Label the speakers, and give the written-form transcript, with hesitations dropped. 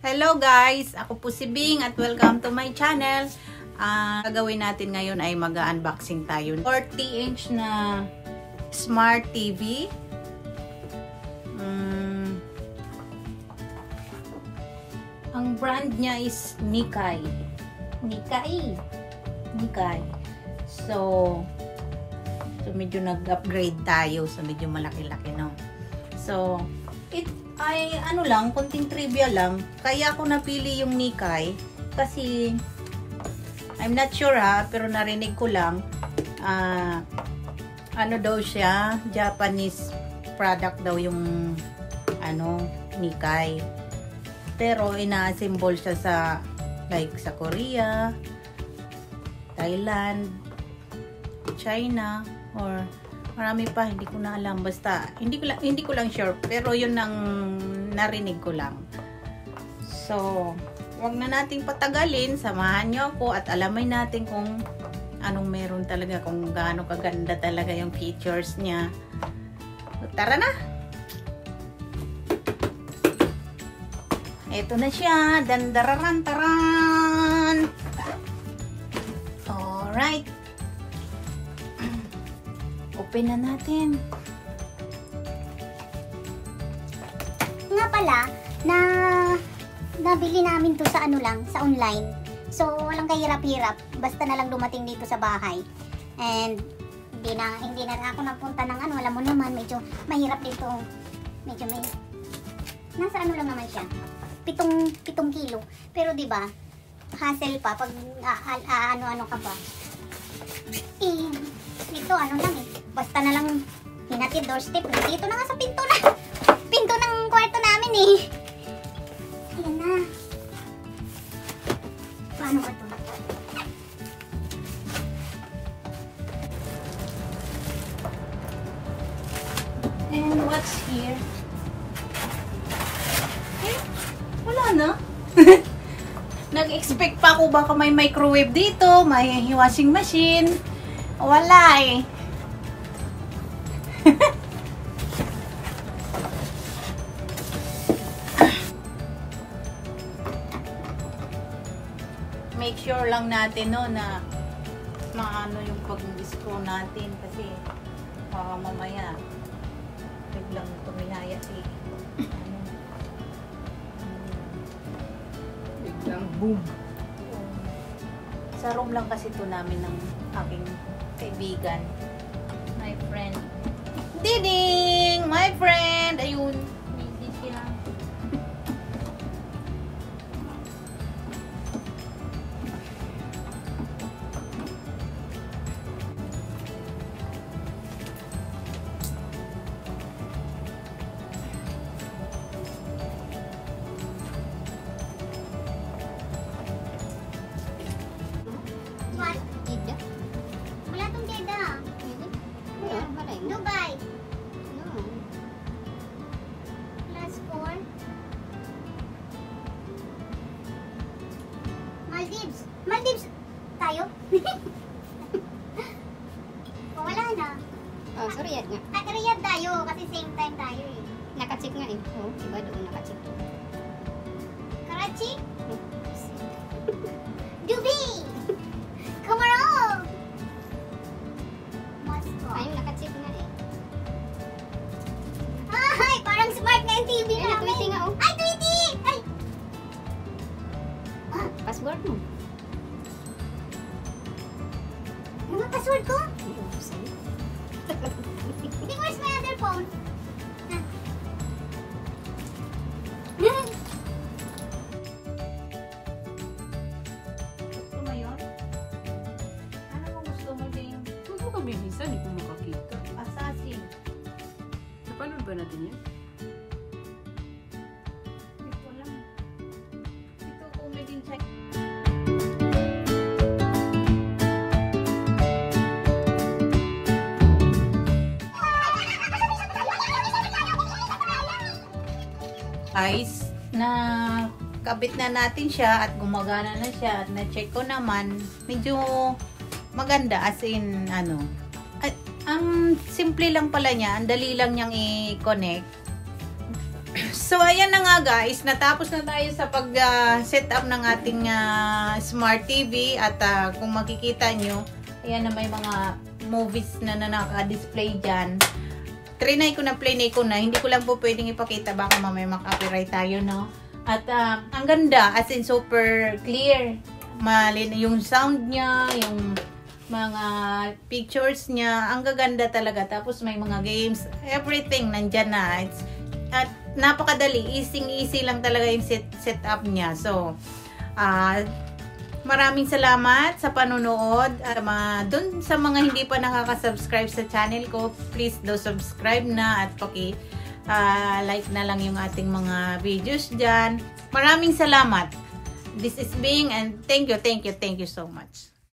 Speaker 1: Hello guys! Ako po si Bing at welcome to my channel. Gagawin natin ngayon ay mag-unboxing tayo. 40-inch na Smart TV. Ang brand niya is Nikkei. So medyo nag-upgrade tayo. So medyo malaki-laki, no? So, ay ano lang, konting trivia lang. Kaya ako napili yung Nikkei kasi I'm not sure pero narinig ko lang ano daw siya, Japanese product daw yung Nikkei. Pero ina-assemble siya sa sa Korea, Thailand, China, or marami pa, hindi ko na alam. Basta, hindi ko lang sure. Pero yun ang narinig ko lang. So, wag na nating patagalin. Samahan nyo ako at alamin natin kung anong meron talaga. Kung gaano kaganda talaga yung features niya. So, tara na! Ito na siya. Dandararan-taran! Alright. Open na natin.
Speaker 2: Nga pala, nabili namin to sa sa online. So, walang kahirap-hirap. Basta na lang dumating dito sa bahay. And, hindi na ako napunta ng alam mo naman, medyo mahirap dito. Medyo may, nasa lang naman siya. 7 kilo. Pero, di ba hassle pa pag ano ka ba. Ito, lang basta na lang hinatid doorstep. Dito na nga sa pinto ng kwarto namin Ayan na. Paano ba ito?
Speaker 1: And what's here? Wala na. Nag-expect pa ako baka may microwave dito, may washing machine. Wala Make sure lang natin na maano yung pag-screw natin kasi baka mamaya biglang tumihaya biglang boom. Sa room lang kasi ito namin ng aking kaibigan, my friend Diding, my friend. Ayun, busy siya.
Speaker 2: What? Jeddah? Wala tong Jeddah. Dubai. Plus 4. Maldives tayo? Wala na.
Speaker 3: Oh, so Riyadh nga.
Speaker 2: Riyadh tayo kasi same time tayo
Speaker 3: Nakacheck nga Oh, iba doon nakacheck.
Speaker 2: Karachi? Dubai! Cameroon! Moscow.
Speaker 3: Ayun, nakacheck nga
Speaker 2: Ay, parang smart na yung TV
Speaker 3: Ayun,
Speaker 2: namin.
Speaker 3: tweeting nga
Speaker 2: Ay, tweeting! Ay!
Speaker 3: Password mo.
Speaker 2: Ano password ko?
Speaker 3: Sa'yo.
Speaker 2: Hindi, where's my other phone?
Speaker 1: Gusto mo yun? Ano kung gusto mo din?
Speaker 4: Huwag kami minsan, hindi ko makakita.
Speaker 1: Assassin.
Speaker 4: Napanood ba natin yan?
Speaker 1: Hindi ko alam. Ito comedy check. Guys, na kabit na natin siya at gumagana na siya at na-check ko naman, medyo maganda as in ang simple lang pala niya, ang dali lang niyang i-connect. So, ayan na nga guys. Natapos na tayo sa pag-set up ng ating Smart TV. At kung makikita nyo, ayan na may mga movies na naka-display dyan. Trinay ko na, play ko na. Hindi ko lang po pwedeng ipakita. Baka mamaya makapiright tayo, no? At ang ganda. As in, super clear. Yung sound niya, yung mga pictures niya, ang gaganda talaga. Tapos may mga games, everything nandyan na. At napakadali, easy lang talaga yung setup niya. So, maraming salamat sa panonood. Dun sa mga hindi pa nakaka-subscribe sa channel ko, please do subscribe na at like na lang yung ating mga videos dyan. Maraming salamat. This is Bing and thank you so much.